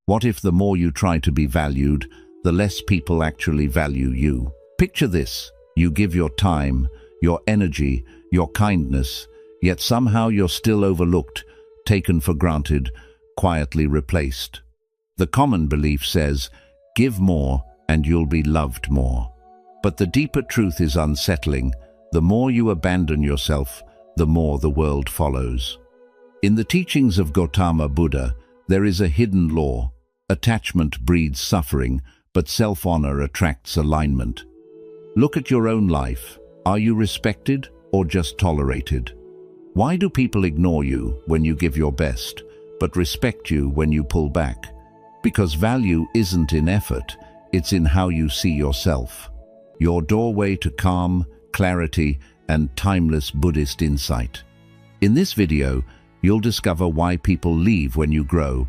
What if the more you try to be valued, the less people actually value you? Picture this: you give your time, your energy, your kindness, yet somehow you're still overlooked, taken for granted, quietly replaced. The common belief says, give more and you'll be loved more. But the deeper truth is unsettling. The more you abandon yourself, the more the world follows. In the teachings of Gautama Buddha, there is a hidden law. Attachment breeds suffering, but self-honor attracts alignment. Look at your own life. Are you respected or just tolerated? Why do people ignore you when you give your best, but respect you when you pull back? Because value isn't in effort, it's in how you see yourself. Your doorway to calm, clarity, and timeless Buddhist insight. In this video, you'll discover why people leave when you grow,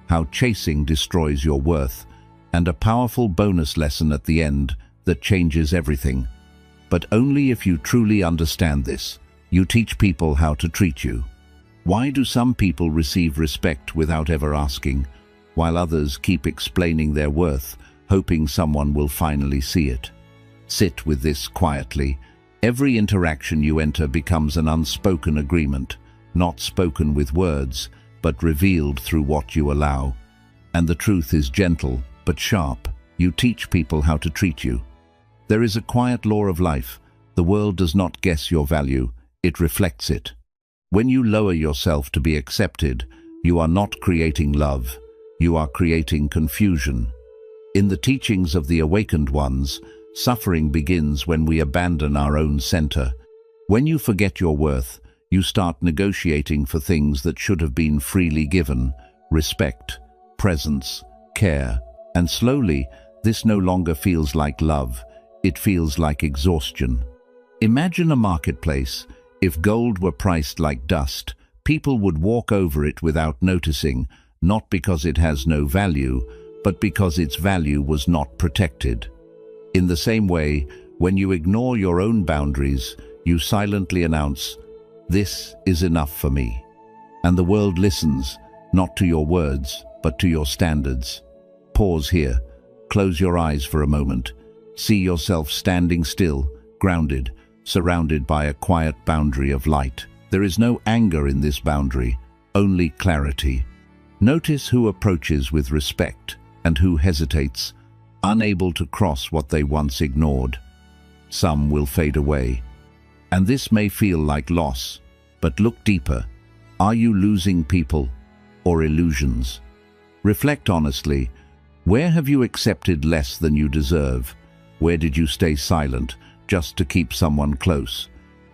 how chasing destroys your worth, and a powerful bonus lesson at the end that changes everything. But only if you truly understand this. You teach people how to treat you. Why do some people receive respect without ever asking, while others keep explaining their worth, hoping someone will finally see it? Sit with this quietly. Every interaction you enter becomes an unspoken agreement, not spoken with words, but revealed through what you allow. And the truth is gentle, but sharp. You teach people how to treat you. There is a quiet law of life. The world does not guess your value, it reflects it. When you lower yourself to be accepted, you are not creating love, you are creating confusion. In the teachings of the awakened ones, suffering begins when we abandon our own center. When you forget your worth, you start negotiating for things that should have been freely given: respect, presence, care. And slowly, this no longer feels like love, it feels like exhaustion. Imagine a marketplace. If gold were priced like dust, people would walk over it without noticing, not because it has no value, but because its value was not protected. In the same way, when you ignore your own boundaries, you silently announce, "This is enough for me." And the world listens, not to your words, but to your standards. Pause here. Close your eyes for a moment. See yourself standing still, grounded, surrounded by a quiet boundary of light. There is no anger in this boundary, only clarity. Notice who approaches with respect and who hesitates, unable to cross what they once ignored. Some will fade away. And this may feel like loss, but look deeper. Are you losing people or illusions? Reflect honestly. Where have you accepted less than you deserve? Where did you stay silent just to keep someone close?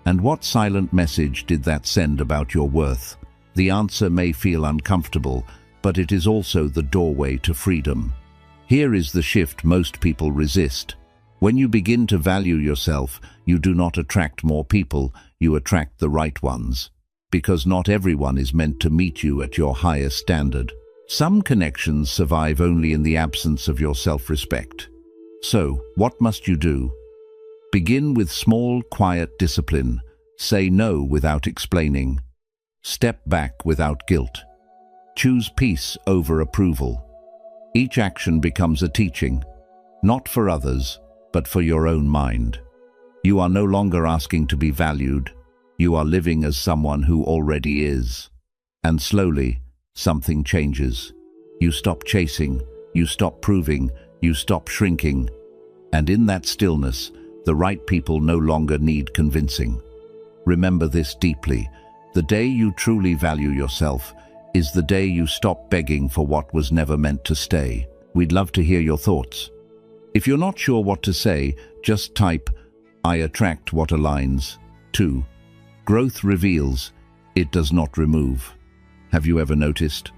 And what silent message did that send about your worth? The answer may feel uncomfortable, but it is also the doorway to freedom. Here is the shift most people resist. When you begin to value yourself, you do not attract more people, you attract the right ones. Because not everyone is meant to meet you at your highest standard. Some connections survive only in the absence of your self-respect. So, what must you do? Begin with small, quiet discipline. Say no without explaining. Step back without guilt. Choose peace over approval. Each action becomes a teaching, not for others, but for your own mind. You are no longer asking to be valued. You are living as someone who already is. And slowly, something changes. You stop chasing, you stop proving, you stop shrinking. And in that stillness, the right people no longer need convincing. Remember this deeply. The day you truly value yourself is the day you stop begging for what was never meant to stay. We'd love to hear your thoughts. If you're not sure what to say, just type, "I attract what aligns." 2. Growth reveals, it does not remove. Have you ever noticed?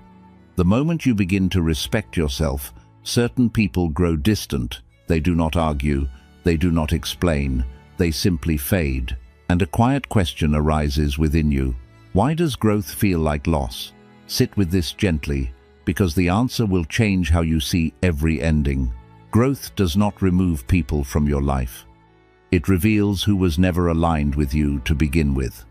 The moment you begin to respect yourself, certain people grow distant. They do not argue, they do not explain, they simply fade. And a quiet question arises within you. Why does growth feel like loss? Sit with this gently, because the answer will change how you see every ending. Growth does not remove people from your life. It reveals who was never aligned with you to begin with.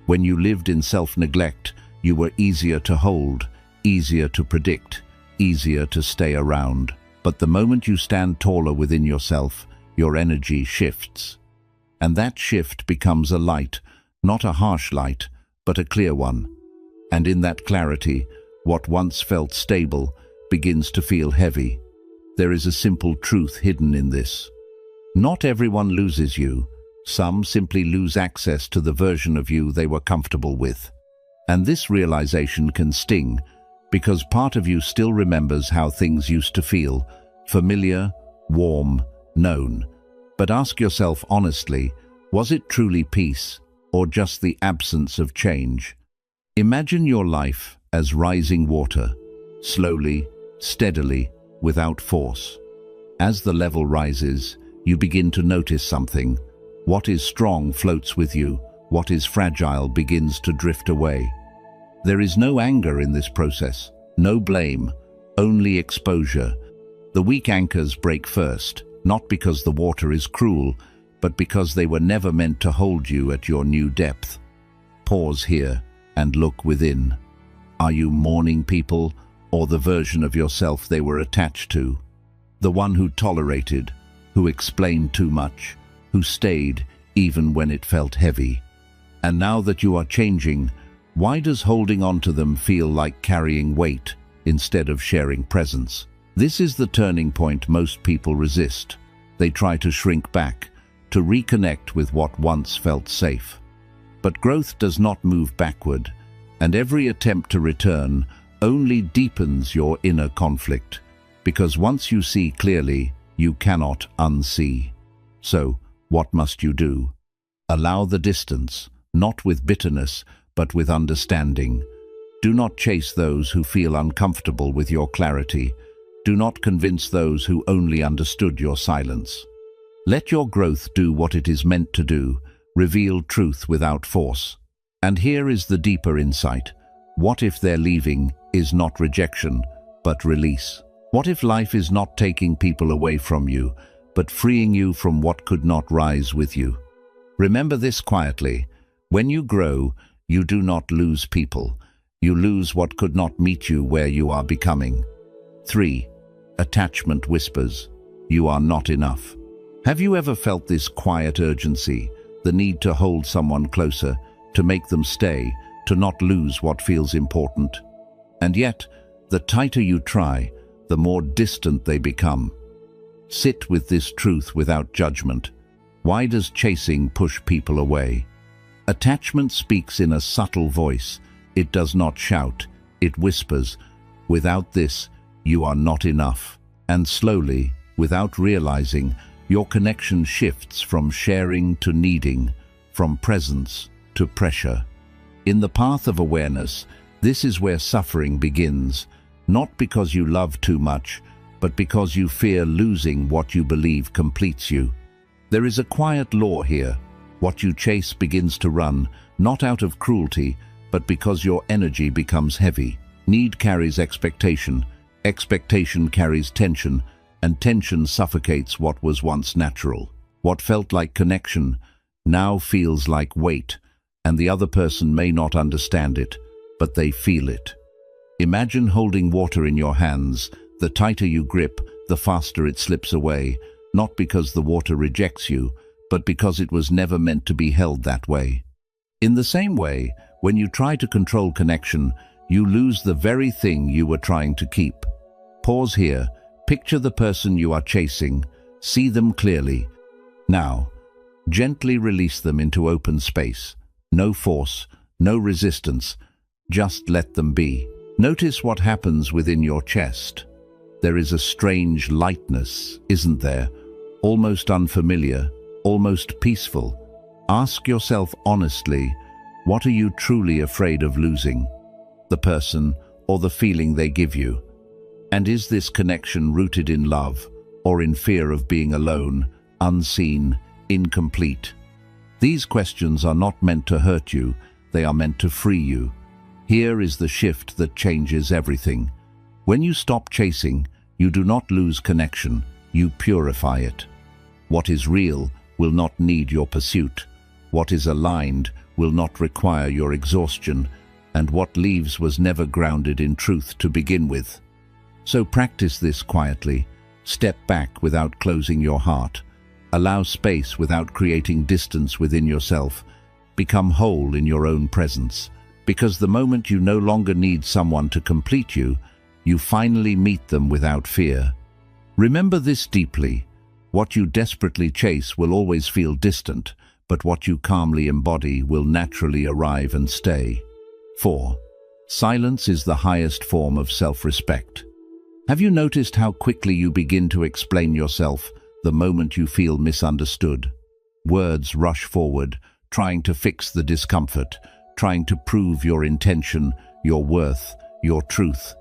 When you lived in self-neglect, you were easier to hold, easier to predict, easier to stay around. But the moment you stand taller within yourself, your energy shifts. And that shift becomes a light, not a harsh light, but a clear one. And in that clarity, what once felt stable begins to feel heavy. There is a simple truth hidden in this. Not everyone loses you. Some simply lose access to the version of you they were comfortable with. And this realization can sting, because part of you still remembers how things used to feel, familiar, warm, known. But ask yourself honestly, was it truly peace, or just the absence of change? Imagine your life as rising water, slowly, steadily, without force. As the level rises, you begin to notice something. What is strong floats with you, what is fragile begins to drift away. There is no anger in this process, no blame, only exposure. The weak anchors break first, not because the water is cruel, but because they were never meant to hold you at your new depth. Pause here and look within. Are you mourning people, or the version of yourself they were attached to? The one who tolerated, who explained too much, who stayed even when it felt heavy. And now that you are changing, why does holding on to them feel like carrying weight instead of sharing presence? This is the turning point most people resist. They try to shrink back, to reconnect with what once felt safe. But growth does not move backward, and every attempt to return only deepens your inner conflict, because once you see clearly, you cannot unsee. So, what must you do? Allow the distance, not with bitterness, but with understanding. Do not chase those who feel uncomfortable with your clarity. Do not convince those who only understood your silence. Let your growth do what it is meant to do, reveal truth without force. And here is the deeper insight. What if their leaving is not rejection, but release? What if life is not taking people away from you, but freeing you from what could not rise with you? Remember this quietly. When you grow, you do not lose people. You lose what could not meet you where you are becoming. 3. Attachment whispers. You are not enough. Have you ever felt this quiet urgency, the need to hold someone closer, to make them stay, to not lose what feels important? And yet, the tighter you try, the more distant they become. Sit with this truth without judgment. Why does chasing push people away? Attachment speaks in a subtle voice. It does not shout, it whispers. Without this, you are not enough. And slowly, without realizing, your connection shifts from sharing to needing, from presence to pressure. In the path of awareness, this is where suffering begins, not because you love too much, but because you fear losing what you believe completes you. There is a quiet law here. What you chase begins to run, not out of cruelty, but because your energy becomes heavy. Need carries expectation, expectation carries tension, and tension suffocates what was once natural. What felt like connection now feels like weight, and the other person may not understand it, but they feel it. Imagine holding water in your hands. The tighter you grip, the faster it slips away, not because the water rejects you, but because it was never meant to be held that way. In the same way, when you try to control connection, you lose the very thing you were trying to keep. Pause here. Picture the person you are chasing. See them clearly. Now, gently release them into open space. No force, no resistance. Just let them be. Notice what happens within your chest. There is a strange lightness, isn't there? Almost unfamiliar, almost peaceful. Ask yourself honestly, what are you truly afraid of losing? The person or the feeling they give you? And is this connection rooted in love or in fear of being alone, unseen, incomplete? These questions are not meant to hurt you, they are meant to free you. Here is the shift that changes everything. When you stop chasing, you do not lose connection, you purify it. What is real will not need your pursuit. What is aligned will not require your exhaustion, and what leaves was never grounded in truth to begin with. So practice this quietly. Step back without closing your heart. Allow space without creating distance within yourself. Become whole in your own presence. Because the moment you no longer need someone to complete you, you finally meet them without fear. Remember this deeply. What you desperately chase will always feel distant, but what you calmly embody will naturally arrive and stay. 4. Silence is the highest form of self-respect. Have you noticed how quickly you begin to explain yourself the moment you feel misunderstood? Words rush forward, trying to fix the discomfort, trying to prove your intention, your worth, your truth.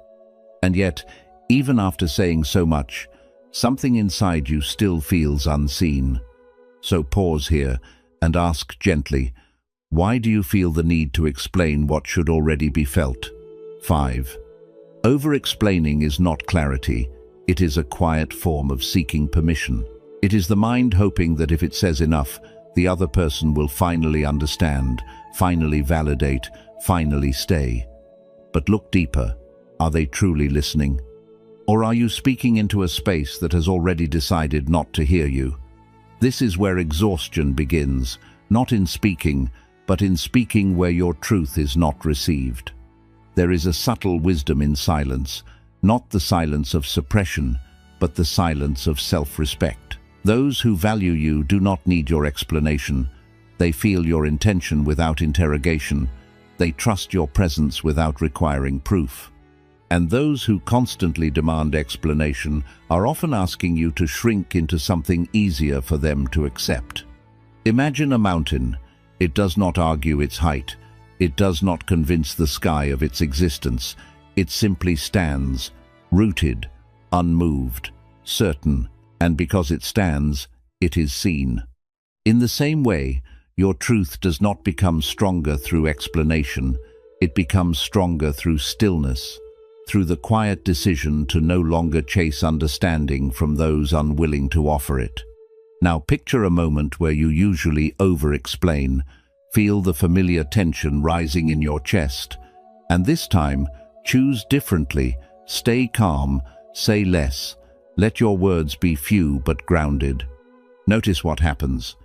And yet, even after saying so much, something inside you still feels unseen. So pause here and ask gently, why do you feel the need to explain what should already be felt? 5. Over-explaining is not clarity. It is a quiet form of seeking permission. It is the mind hoping that if it says enough, the other person will finally understand, finally validate, finally stay. But look deeper. Are they truly listening? Or are you speaking into a space that has already decided not to hear you? This is where exhaustion begins, not in speaking, but in speaking where your truth is not received. There is a subtle wisdom in silence, not the silence of suppression, but the silence of self-respect. Those who value you do not need your explanation. They feel your intention without interrogation. They trust your presence without requiring proof. And those who constantly demand explanation are often asking you to shrink into something easier for them to accept. Imagine a mountain. It does not argue its height. It does not convince the sky of its existence. It simply stands, rooted, unmoved, certain, and because it stands, it is seen. In the same way, your truth does not become stronger through explanation. It becomes stronger through stillness, through the quiet decision to no longer chase understanding from those unwilling to offer it. Now picture a moment where you usually over-explain. Feel the familiar tension rising in your chest. And this time, choose differently. Stay calm, say less. Let your words be few but grounded. Notice what happens.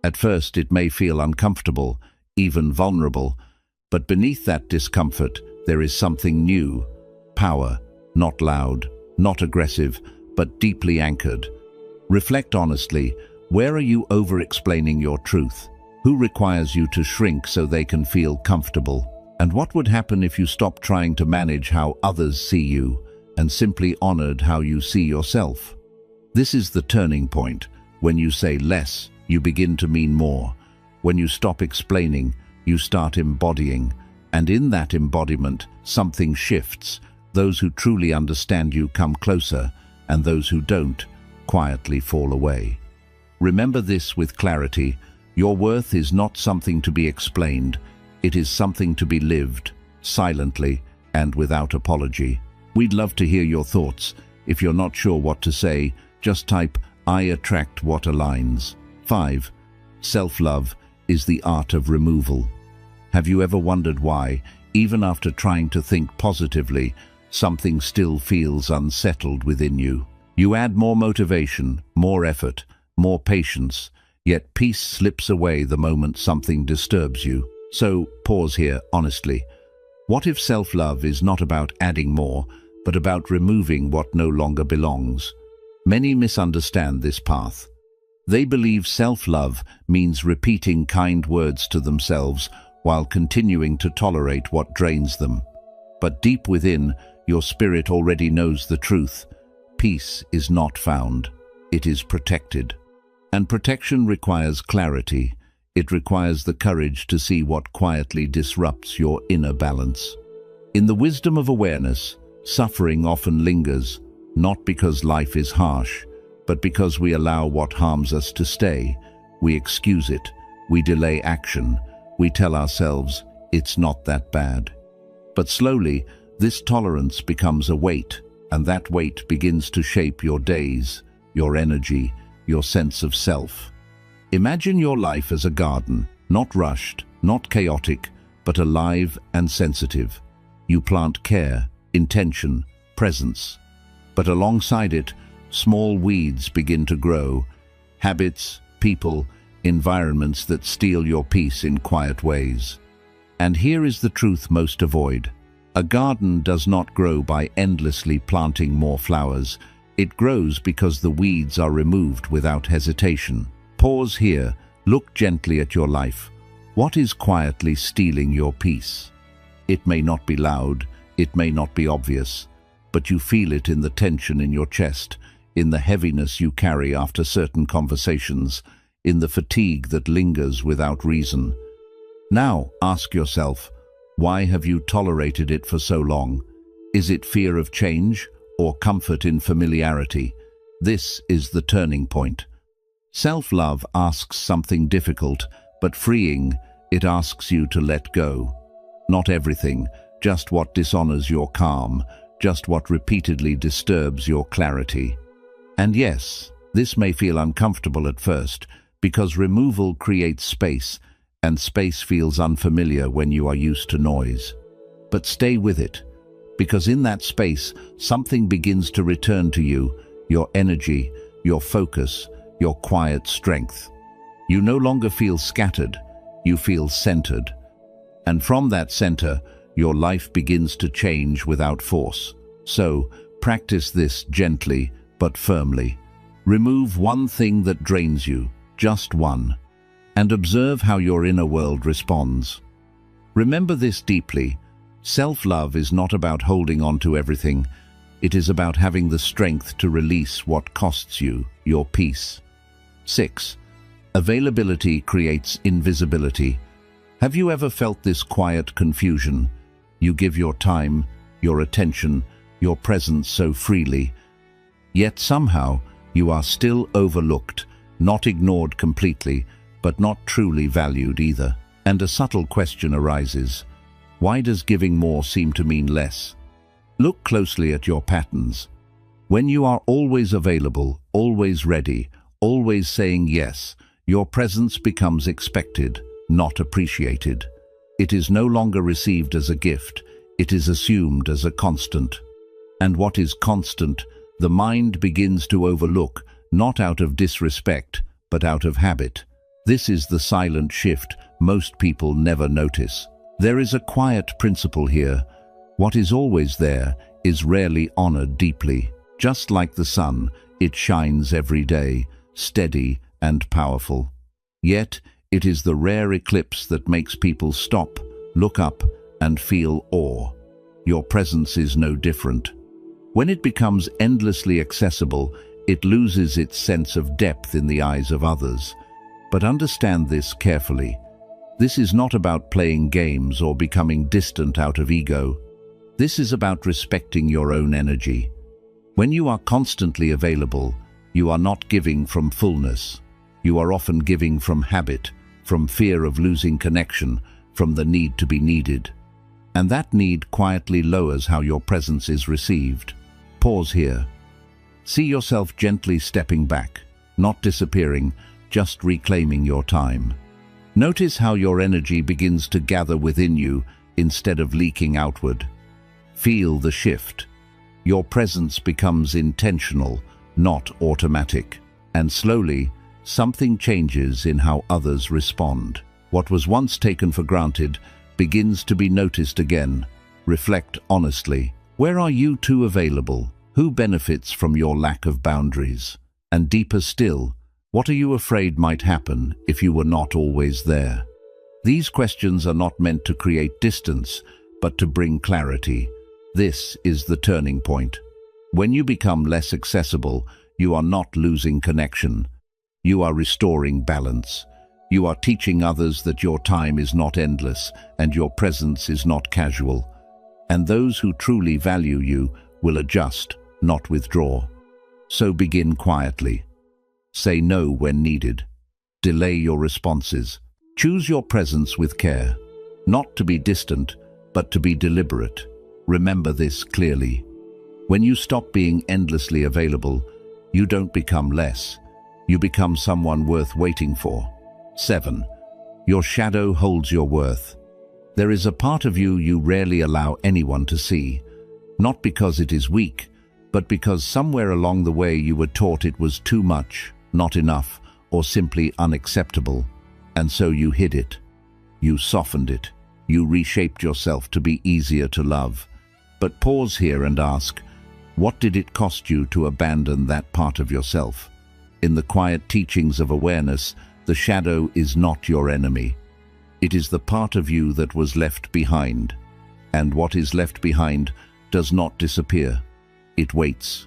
At first it may feel uncomfortable, even vulnerable, but beneath that discomfort there is something new. Power, not loud, not aggressive, but deeply anchored. Reflect honestly, where are you over-explaining your truth? Who requires you to shrink so they can feel comfortable? And what would happen if you stopped trying to manage how others see you and simply honored how you see yourself? This is the turning point. When you say less, you begin to mean more. When you stop explaining, you start embodying. And in that embodiment, something shifts. Those who truly understand you come closer, and those who don't quietly fall away. Remember this with clarity. Your worth is not something to be explained. It is something to be lived, silently and without apology. We'd love to hear your thoughts. If you're not sure what to say, just type, "I attract what aligns." 5. Self-love is the art of removal. Have you ever wondered why, even after trying to think positively, something still feels unsettled within you? You add more motivation, more effort, more patience, yet peace slips away the moment something disturbs you. So pause here honestly. What if self-love is not about adding more, but about removing what no longer belongs? Many misunderstand this path. They believe self-love means repeating kind words to themselves while continuing to tolerate what drains them. But deep within, your spirit already knows the truth. Peace is not found. It is protected. And protection requires clarity. It requires the courage to see what quietly disrupts your inner balance. In the wisdom of awareness, suffering often lingers, not because life is harsh, but because we allow what harms us to stay. We excuse it. We delay action. We tell ourselves, it's not that bad. But slowly, this tolerance becomes a weight, and that weight begins to shape your days, your energy, your sense of self. Imagine your life as a garden, not rushed, not chaotic, but alive and sensitive. You plant care, intention, presence. But alongside it, small weeds begin to grow. Habits, people, environments that steal your peace in quiet ways. And here is the truth most avoid. A garden does not grow by endlessly planting more flowers. It grows because the weeds are removed without hesitation. Pause here, look gently at your life. What is quietly stealing your peace? It may not be loud, it may not be obvious, but you feel it in the tension in your chest, in the heaviness you carry after certain conversations, in the fatigue that lingers without reason. Now, ask yourself, why have you tolerated it for so long? Is it fear of change or comfort in familiarity? This is the turning point. Self-love asks something difficult, but freeing. It asks you to let go. Not everything, just what dishonors your calm, just what repeatedly disturbs your clarity. And yes, this may feel uncomfortable at first, because removal creates space, and space feels unfamiliar when you are used to noise. But stay with it, because in that space, something begins to return to you, your energy, your focus, your quiet strength. You no longer feel scattered, you feel centered. And from that center, your life begins to change without force. So, practice this gently but firmly. Remove one thing that drains you, just one, and observe how your inner world responds. Remember this deeply. Self-love is not about holding on to everything. It is about having the strength to release what costs you, your peace. 6. Availability creates invisibility. Have you ever felt this quiet confusion? You give your time, your attention, your presence so freely, yet somehow you are still overlooked, not ignored completely, but not truly valued either. And a subtle question arises. Why does giving more seem to mean less? Look closely at your patterns. When you are always available, always ready, always saying yes, your presence becomes expected, not appreciated. It is no longer received as a gift, it is assumed as a constant. And what is constant, the mind begins to overlook, not out of disrespect, but out of habit. This is the silent shift most people never notice. There is a quiet principle here. What is always there is rarely honored deeply. Just like the sun, it shines every day, steady and powerful. Yet, it is the rare eclipse that makes people stop, look up, and feel awe. Your presence is no different. When it becomes endlessly accessible, it loses its sense of depth in the eyes of others. But understand this carefully. This is not about playing games or becoming distant out of ego. This is about respecting your own energy. When you are constantly available, you are not giving from fullness. You are often giving from habit, from fear of losing connection, from the need to be needed. And that need quietly lowers how your presence is received. Pause here. See yourself gently stepping back, not disappearing, just reclaiming your time. Notice how your energy begins to gather within you instead of leaking outward. Feel the shift. Your presence becomes intentional, not automatic. And slowly, something changes in how others respond. What was once taken for granted begins to be noticed again. Reflect honestly. Where are you too available? Who benefits from your lack of boundaries? And deeper still, what are you afraid might happen if you were not always there? These questions are not meant to create distance, but to bring clarity. This is the turning point. When you become less accessible, you are not losing connection. You are restoring balance. You are teaching others that your time is not endless and your presence is not casual. And those who truly value you will adjust, not withdraw. So begin quietly. Say no when needed. Delay your responses. Choose your presence with care. Not to be distant, but to be deliberate. Remember this clearly. When you stop being endlessly available, you don't become less. You become someone worth waiting for. 7. Your shadow holds your worth. There is a part of you you rarely allow anyone to see, not because it is weak, but because somewhere along the way you were taught it was too much, not enough, or simply unacceptable, and so you hid it. You softened it. You reshaped yourself to be easier to love. But pause here and ask, what did it cost you to abandon that part of yourself? In the quiet teachings of awareness, the shadow is not your enemy. It is the part of you that was left behind. And what is left behind does not disappear. It waits.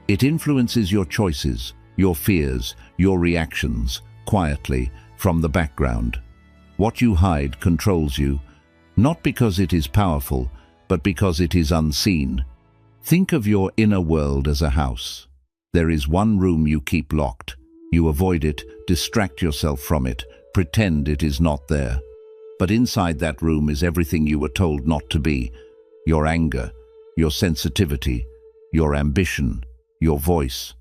It influences your choices, your fears, your reactions, quietly, from the background. What you hide controls you, not because it is powerful, but because it is unseen. Think of your inner world as a house. There is one room you keep locked. You avoid it, distract yourself from it, pretend it is not there. But inside that room is everything you were told not to be. Your anger, your sensitivity, your ambition, your voice.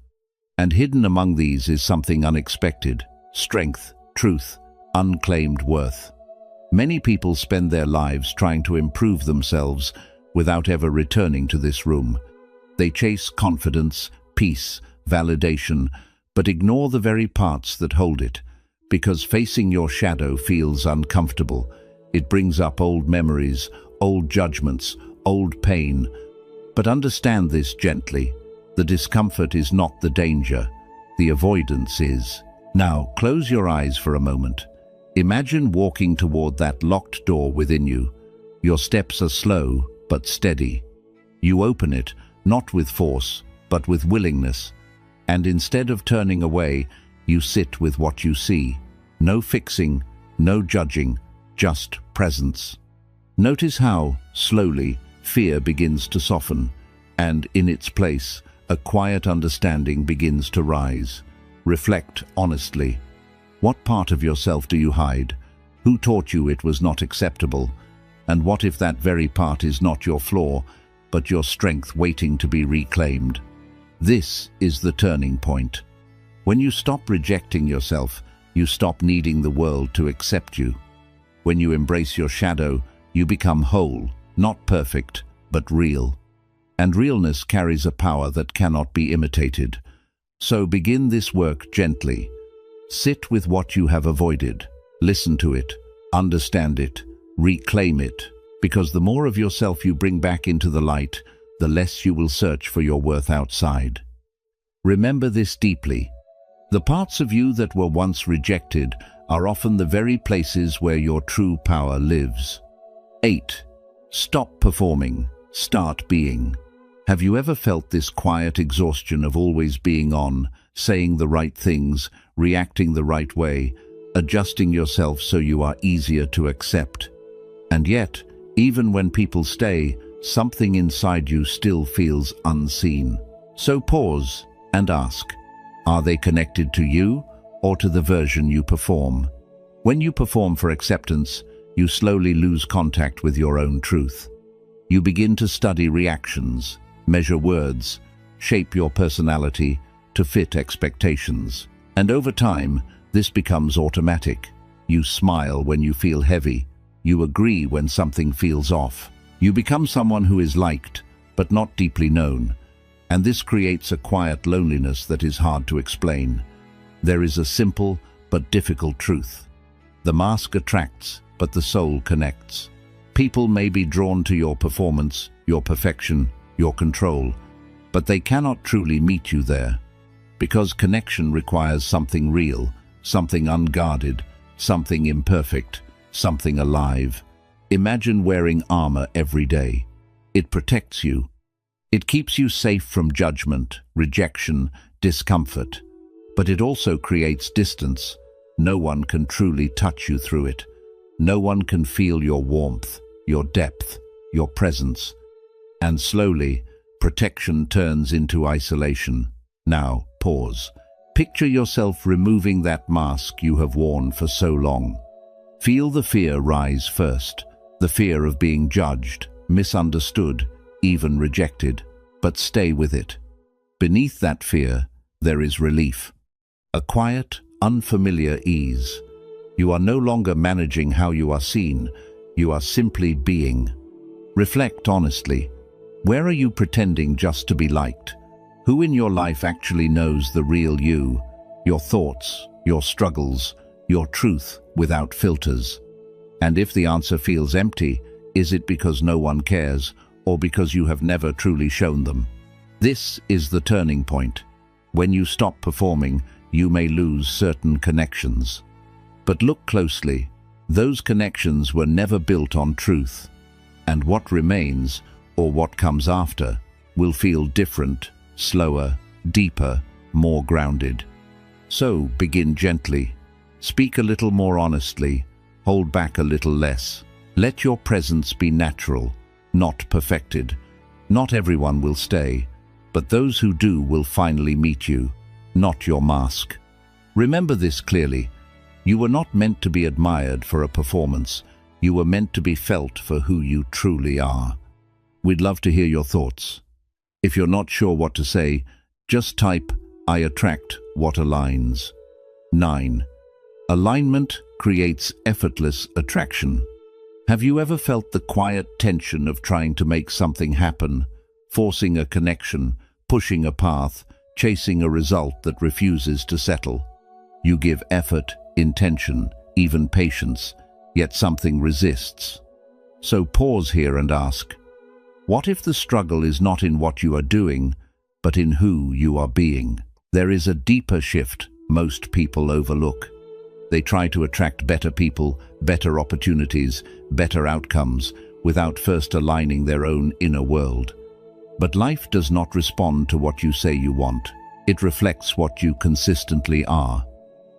And hidden among these is something unexpected: strength, truth, unclaimed worth. Many people spend their lives trying to improve themselves without ever returning to this room. They chase confidence, peace, validation, but ignore the very parts that hold it, because facing your shadow feels uncomfortable. It brings up old memories, old judgments, old pain. But understand this gently. The discomfort is not the danger. The avoidance is. Now, close your eyes for a moment. Imagine walking toward that locked door within you. Your steps are slow but steady. You open it, not with force, but with willingness. And instead of turning away, you sit with what you see. No fixing, no judging, just presence. Notice how, slowly, fear begins to soften, and in its place, a quiet understanding begins to rise. Reflect honestly. What part of yourself do you hide? Who taught you it was not acceptable? And what if that very part is not your flaw, but your strength waiting to be reclaimed? This is the turning point. When you stop rejecting yourself, you stop needing the world to accept you. When you embrace your shadow, you become whole, not perfect, but real. And realness carries a power that cannot be imitated. So begin this work gently. Sit with what you have avoided. Listen to it. Understand it. Reclaim it. Because the more of yourself you bring back into the light, the less you will search for your worth outside. Remember this deeply. The parts of you that were once rejected are often the very places where your true power lives. 8. Stop performing. Start being. Have you ever felt this quiet exhaustion of always being on, saying the right things, reacting the right way, adjusting yourself so you are easier to accept? And yet, even when people stay, something inside you still feels unseen. So pause and ask, are they connected to you or to the version you perform? When you perform for acceptance, you slowly lose contact with your own truth. You begin to study reactions, measure words, shape your personality to fit expectations. And over time, this becomes automatic. You smile when you feel heavy. You agree when something feels off. You become someone who is liked, but not deeply known. And this creates a quiet loneliness that is hard to explain. There is a simple but difficult truth. The mask attracts, but the soul connects. People may be drawn to your performance, your perfection, your control, but they cannot truly meet you there. Because connection requires something real, something unguarded, something imperfect, something alive. Imagine wearing armor every day. It protects you. It keeps you safe from judgment, rejection, discomfort. But it also creates distance. No one can truly touch you through it. No one can feel your warmth, your depth, your presence. And slowly, protection turns into isolation. Now, pause. Picture yourself removing that mask you have worn for so long. Feel the fear rise first. The fear of being judged, misunderstood, even rejected. But stay with it. Beneath that fear, there is relief. A quiet, unfamiliar ease. You are no longer managing how you are seen. You are simply being. Reflect honestly. Where are you pretending just to be liked? Who in your life actually knows the real you, your thoughts, your struggles, your truth without filters? And if the answer feels empty, is it because no one cares, or because you have never truly shown them? This is the turning point. When you stop performing, you may lose certain connections. But look closely. Those connections were never built on truth. And what remains, or what comes after, will feel different, slower, deeper, more grounded. So begin gently. Speak a little more honestly. Hold back a little less. Let your presence be natural, not perfected. Not everyone will stay, but those who do will finally meet you, not your mask. Remember this clearly. You were not meant to be admired for a performance. You were meant to be felt for who you truly are. We'd love to hear your thoughts. If you're not sure what to say, just type, "I attract what aligns." 9. Alignment creates effortless attraction. Have you ever felt the quiet tension of trying to make something happen, forcing a connection, pushing a path, chasing a result that refuses to settle? You give effort, intention, even patience, yet something resists. So pause here and ask, what if the struggle is not in what you are doing, but in who you are being? There is a deeper shift most people overlook. They try to attract better people, better opportunities, better outcomes, without first aligning their own inner world. But life does not respond to what you say you want. It reflects what you consistently are.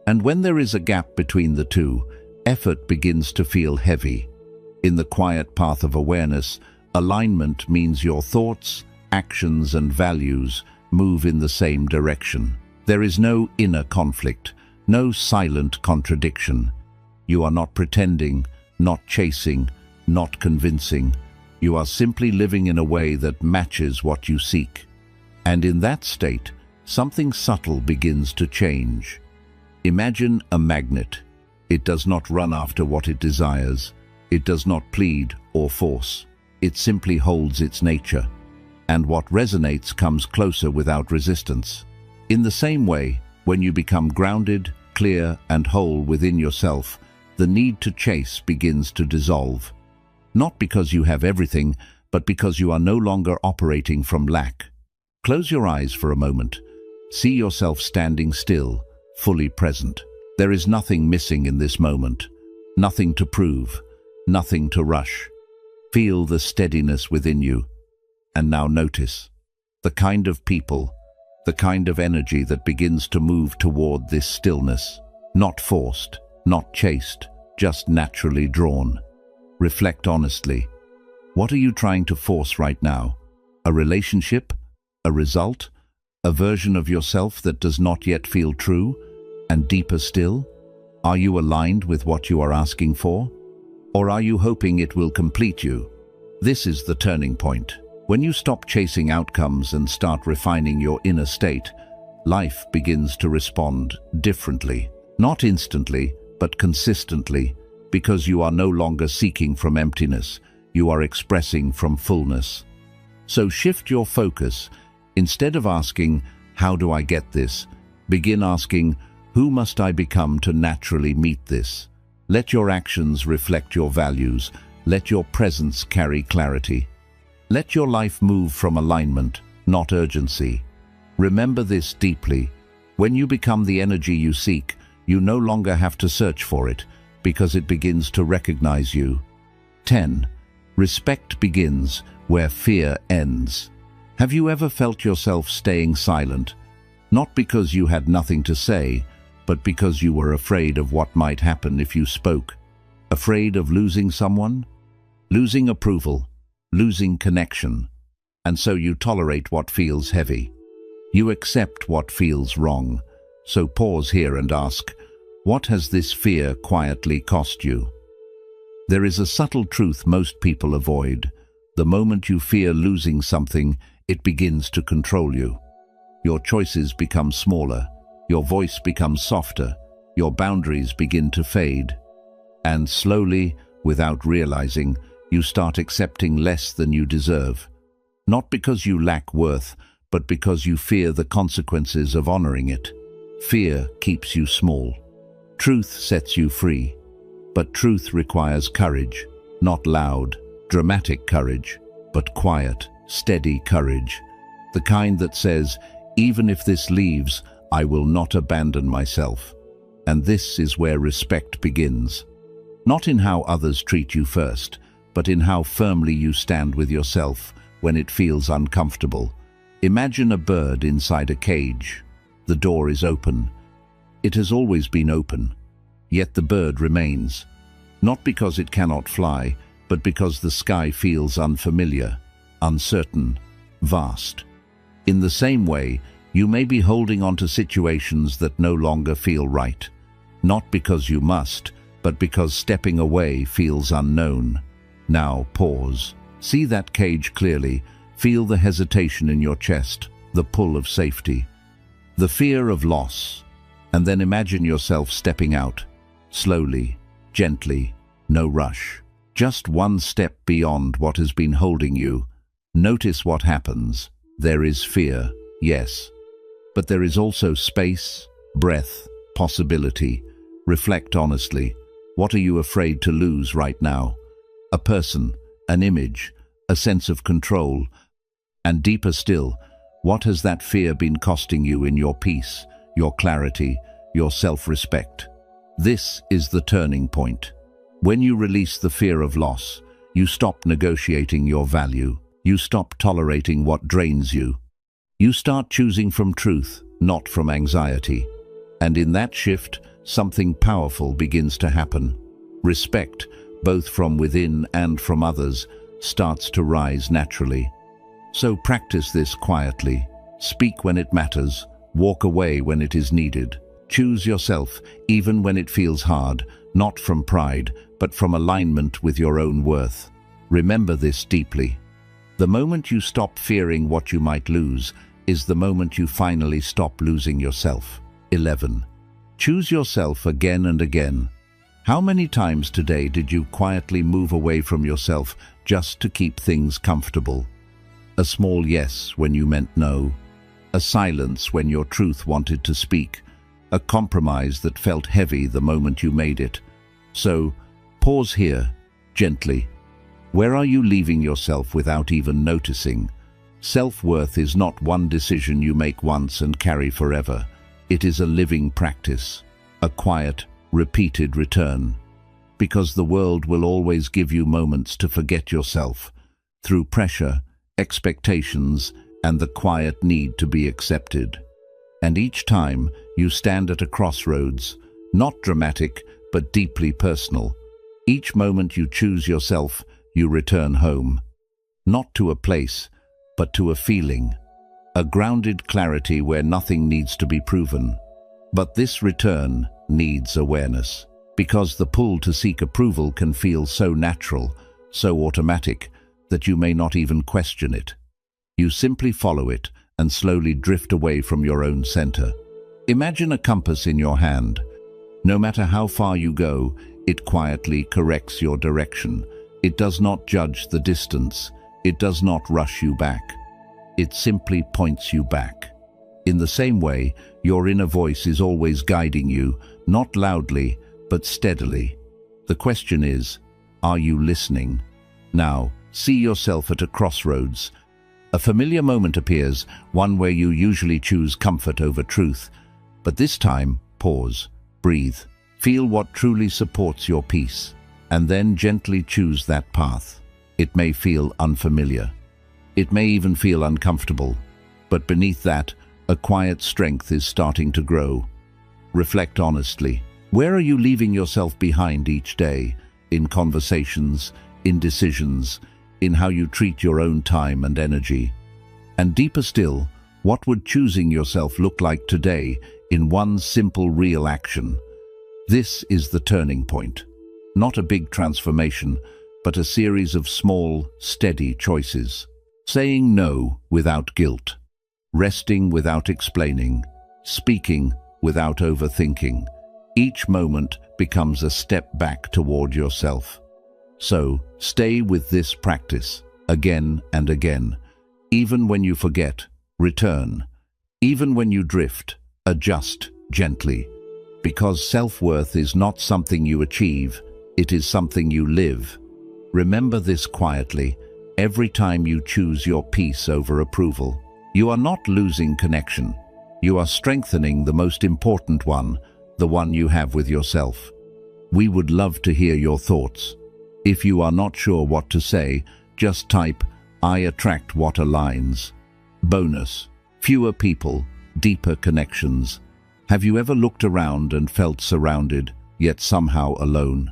And when there is a gap between the two, effort begins to feel heavy. In the quiet path of awareness, alignment means your thoughts, actions, and values move in the same direction. There is no inner conflict, no silent contradiction. You are not pretending, not chasing, not convincing. You are simply living in a way that matches what you seek. And in that state, something subtle begins to change. Imagine a magnet. It does not run after what it desires. It does not plead or force. It simply holds its nature. And what resonates comes closer without resistance. In the same way, when you become grounded, clear, and whole within yourself, the need to chase begins to dissolve. Not because you have everything, but because you are no longer operating from lack. Close your eyes for a moment. See yourself standing still, fully present. There is nothing missing in this moment, nothing to prove, nothing to rush. Feel the steadiness within you. And now notice the kind of people, the kind of energy that begins to move toward this stillness. Not forced, not chased, just naturally drawn. Reflect honestly. What are you trying to force right now? A relationship? A result? A version of yourself that does not yet feel true? And deeper still, are you aligned with what you are asking for? Or are you hoping it will complete you? This is the turning point. When you stop chasing outcomes and start refining your inner state, life begins to respond differently. Not instantly, but consistently, because you are no longer seeking from emptiness, you are expressing from fullness. So shift your focus. Instead of asking, "How do I get this?" begin asking, "Who must I become to naturally meet this?" Let your actions reflect your values. Let your presence carry clarity. Let your life move from alignment, not urgency. Remember this deeply. When you become the energy you seek, you no longer have to search for it, because it begins to recognize you. 10. Respect begins where fear ends. Have you ever felt yourself staying silent? Not because you had nothing to say, but because you were afraid of what might happen if you spoke. Afraid of losing someone? Losing approval? Losing connection? And so you tolerate what feels heavy. You accept what feels wrong. So pause here and ask, what has this fear quietly cost you? There is a subtle truth most people avoid. The moment you fear losing something, it begins to control you. Your choices become smaller. Your voice becomes softer. Your boundaries begin to fade. And slowly, without realizing, you start accepting less than you deserve. Not because you lack worth, but because you fear the consequences of honoring it. Fear keeps you small. Truth sets you free. But truth requires courage, not loud, dramatic courage, but quiet, steady courage. The kind that says, even if this leaves, I will not abandon myself. And this is where respect begins. Not in how others treat you first, but in how firmly you stand with yourself when it feels uncomfortable. Imagine a bird inside a cage. The door is open. It has always been open. Yet the bird remains. Not because it cannot fly, but because the sky feels unfamiliar, uncertain, vast. In the same way, you may be holding on to situations that no longer feel right. Not because you must, but because stepping away feels unknown. Now pause. See that cage clearly. Feel the hesitation in your chest, the pull of safety, the fear of loss. And then imagine yourself stepping out, slowly, gently, no rush. Just one step beyond what has been holding you. Notice what happens. There is fear, yes. But there is also space, breath, possibility. Reflect honestly. What are you afraid to lose right now? A person, an image, a sense of control. And deeper still, what has that fear been costing you in your peace, your clarity, your self-respect? This is the turning point. When you release the fear of loss, you stop negotiating your value. You stop tolerating what drains you. You start choosing from truth, not from anxiety. And in that shift, something powerful begins to happen. Respect, both from within and from others, starts to rise naturally. So practice this quietly. Speak when it matters. Walk away when it is needed. Choose yourself, even when it feels hard, not from pride, but from alignment with your own worth. Remember this deeply. The moment you stop fearing what you might lose is the moment you finally stop losing yourself. 11. Choose yourself again and again. How many times today did you quietly move away from yourself just to keep things comfortable? A small yes when you meant no. A silence when your truth wanted to speak. A compromise that felt heavy the moment you made it. So, pause here, gently. Where are you leaving yourself without even noticing? Self-worth is not one decision you make once and carry forever. It is a living practice, a quiet, repeated return. Because the world will always give you moments to forget yourself, through pressure, expectations, and the quiet need to be accepted. And each time, you stand at a crossroads, not dramatic, but deeply personal. Each moment you choose yourself, you return home. Not to a place, but to a feeling. A grounded clarity where nothing needs to be proven. But this return needs awareness. Because the pull to seek approval can feel so natural, so automatic, that you may not even question it. You simply follow it and slowly drift away from your own center. Imagine a compass in your hand. No matter how far you go, it quietly corrects your direction. It does not judge the distance. It does not rush you back. It simply points you back. In the same way, your inner voice is always guiding you, not loudly, but steadily. The question is, are you listening? Now, see yourself at a crossroads. A familiar moment appears, one where you usually choose comfort over truth. But this time, pause, breathe, feel what truly supports your peace, and then gently choose that path. It may feel unfamiliar. It may even feel uncomfortable. But beneath that, a quiet strength is starting to grow. Reflect honestly. Where are you leaving yourself behind each day? In conversations, in decisions, in how you treat your own time and energy? And deeper still, what would choosing yourself look like today in one simple real action? This is the turning point. Not a big transformation, but a series of small, steady choices. Saying no without guilt. Resting without explaining. Speaking without overthinking. Each moment becomes a step back toward yourself. So, stay with this practice, again and again. Even when you forget, return. Even when you drift, adjust gently. Because self-worth is not something you achieve, it is something you live. Remember this quietly, every time you choose your peace over approval. You are not losing connection. You are strengthening the most important one, the one you have with yourself. We would love to hear your thoughts. If you are not sure what to say, just type, "I attract what aligns." Bonus: fewer people, deeper connections. Have you ever looked around and felt surrounded, yet somehow alone?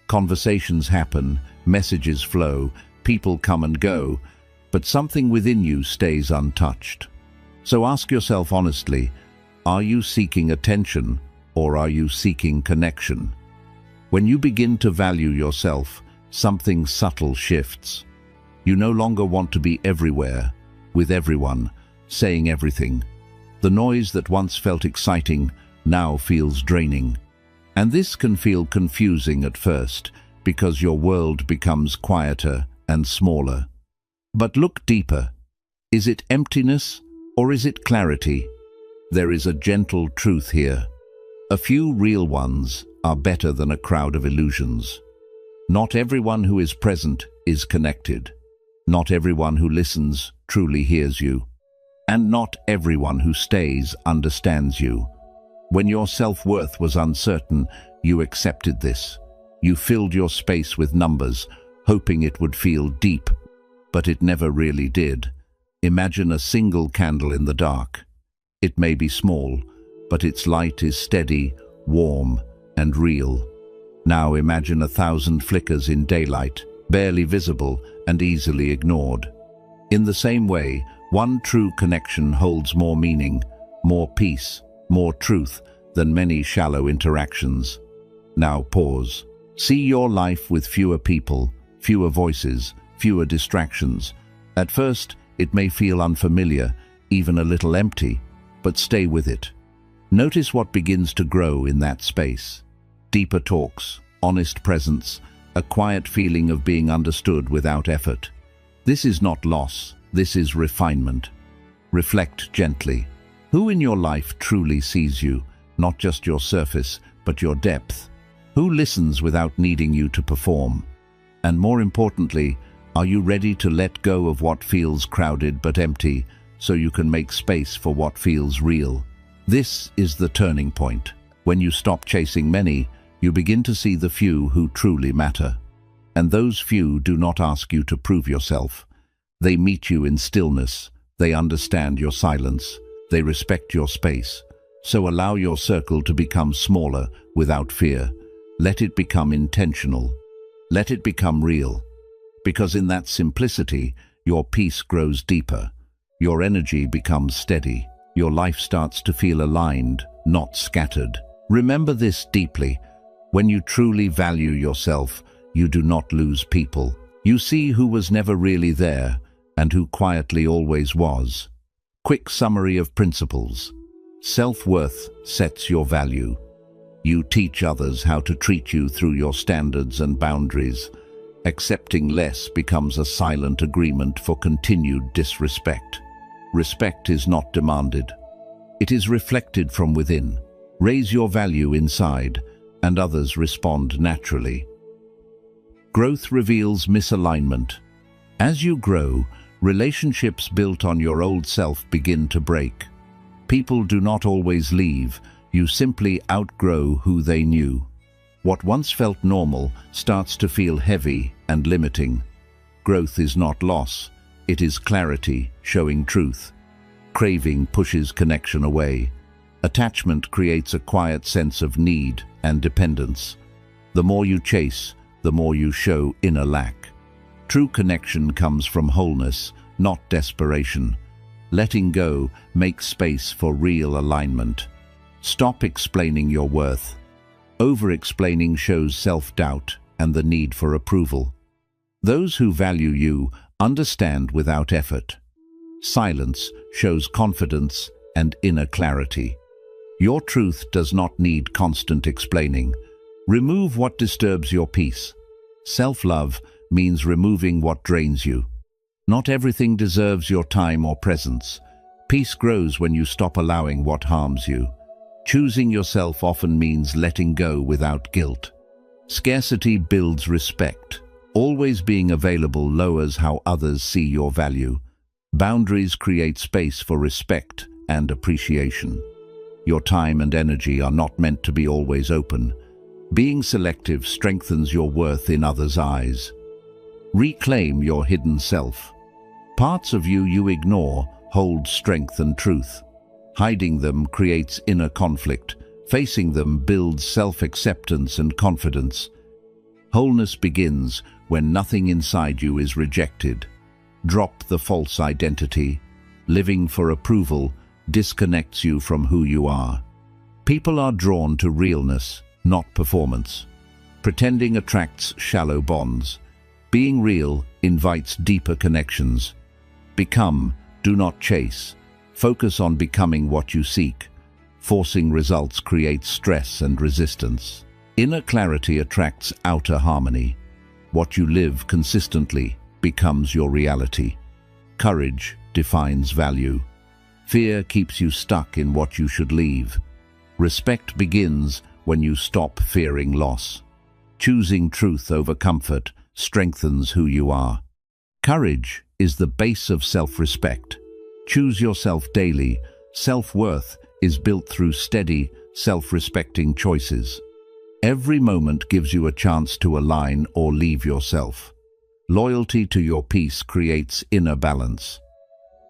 Conversations happen, messages flow, people come and go, but something within you stays untouched. So ask yourself honestly, are you seeking attention or are you seeking connection? When you begin to value yourself, something subtle shifts. You no longer want to be everywhere, with everyone, saying everything. The noise that once felt exciting now feels draining. And this can feel confusing at first, because your world becomes quieter and smaller. But look deeper. Is it emptiness or is it clarity? There is a gentle truth here. A few real ones are better than a crowd of illusions. Not everyone who is present is connected. Not everyone who listens truly hears you. And not everyone who stays understands you. When your self-worth was uncertain, you accepted this. You filled your space with numbers, hoping it would feel deep, but it never really did. Imagine a single candle in the dark. It may be small, but its light is steady, warm, and real. Now imagine 1,000 flickers in daylight, barely visible and easily ignored. In the same way, one true connection holds more meaning, more peace, more truth than many shallow interactions. Now pause. See your life with fewer people, fewer voices, fewer distractions. At first, it may feel unfamiliar, even a little empty, but stay with it. Notice what begins to grow in that space. Deeper talks, honest presence, a quiet feeling of being understood without effort. This is not loss, this is refinement. Reflect gently. Who in your life truly sees you, not just your surface, but your depth? Who listens without needing you to perform? And more importantly, are you ready to let go of what feels crowded but empty, so you can make space for what feels real? This is the turning point. When you stop chasing many, you begin to see the few who truly matter. And those few do not ask you to prove yourself. They meet you in stillness. They understand your silence. They respect your space. So allow your circle to become smaller without fear. Let it become intentional. Let it become real. Because in that simplicity, your peace grows deeper. Your energy becomes steady. Your life starts to feel aligned, not scattered. Remember this deeply. When you truly value yourself, you do not lose people. You see who was never really there and who quietly always was. Quick summary of principles. Self-worth sets your value. You teach others how to treat you through your standards and boundaries. Accepting less becomes a silent agreement for continued disrespect. Respect is not demanded. It is reflected from within. Raise your value inside, and others respond naturally. Growth reveals misalignment. As you grow, relationships built on your old self begin to break. People do not always leave, you simply outgrow who they knew. What once felt normal starts to feel heavy and limiting. Growth is not loss, it is clarity, showing truth. Craving pushes connection away. Attachment creates a quiet sense of need and dependence. The more you chase, the more you show inner lack. True connection comes from wholeness, not desperation. Letting go makes space for real alignment. Stop explaining your worth. Over-explaining shows self-doubt and the need for approval. Those who value you understand without effort. Silence shows confidence and inner clarity. Your truth does not need constant explaining. Remove what disturbs your peace. Self-love means removing what drains you. Not everything deserves your time or presence. Peace grows when you stop allowing what harms you. Choosing yourself often means letting go without guilt. Scarcity builds respect. Always being available lowers how others see your value. Boundaries create space for respect and appreciation. Your time and energy are not meant to be always open. Being selective strengthens your worth in others' eyes. Reclaim your hidden self. Parts of you ignore hold strength and truth. Hiding them creates inner conflict. Facing them builds self-acceptance and confidence. Wholeness begins when nothing inside you is rejected. Drop the false identity. Living for approval disconnects you from who you are. People are drawn to realness, not performance. Pretending attracts shallow bonds. Being real invites deeper connections. Become, do not chase. Focus on becoming what you seek. Forcing results creates stress and resistance. Inner clarity attracts outer harmony. What you live consistently becomes your reality. Courage defines value. Fear keeps you stuck in what you should leave. Respect begins when you stop fearing loss. Choosing truth over comfort strengthens who you are. Courage is the base of self-respect. Choose yourself daily. Self-worth is built through steady, self-respecting choices. Every moment gives you a chance to align or leave yourself. Loyalty to your peace creates inner balance.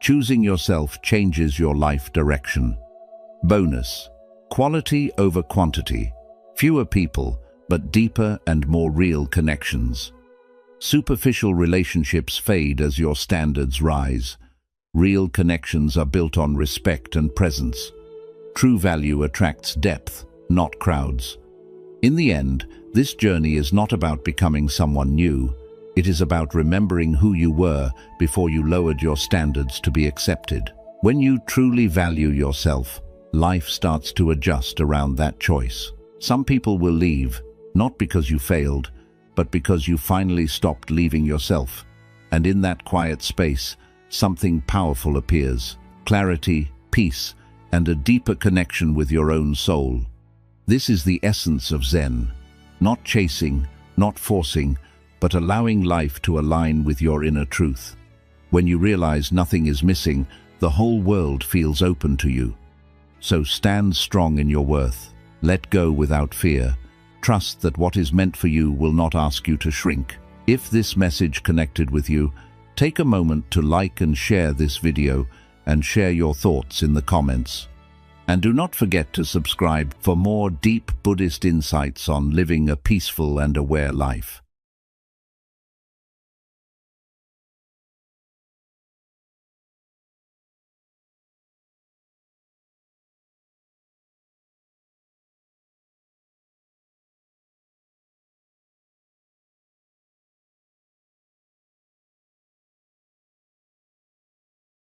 Choosing yourself changes your life direction. Bonus: quality over quantity. Fewer people, but deeper and more real connections. Superficial relationships fade as your standards rise. Real connections are built on respect and presence. True value attracts depth, not crowds. In the end, this journey is not about becoming someone new. It is about remembering who you were before you lowered your standards to be accepted. When you truly value yourself, life starts to adjust around that choice. Some people will leave, not because you failed, but because you finally stopped leaving yourself. And in that quiet space, something powerful appears: clarity, peace, and a deeper connection with your own soul. This is the essence of Zen. Not chasing, not forcing, but allowing life to align with your inner truth. When you realize nothing is missing, the whole world feels open to you. So stand strong in your worth. Let go without fear. Trust that what is meant for you will not ask you to shrink. If this message connected with you, take a moment to like and share this video and share your thoughts in the comments. And do not forget to subscribe for more deep Buddhist insights on living a peaceful and aware life.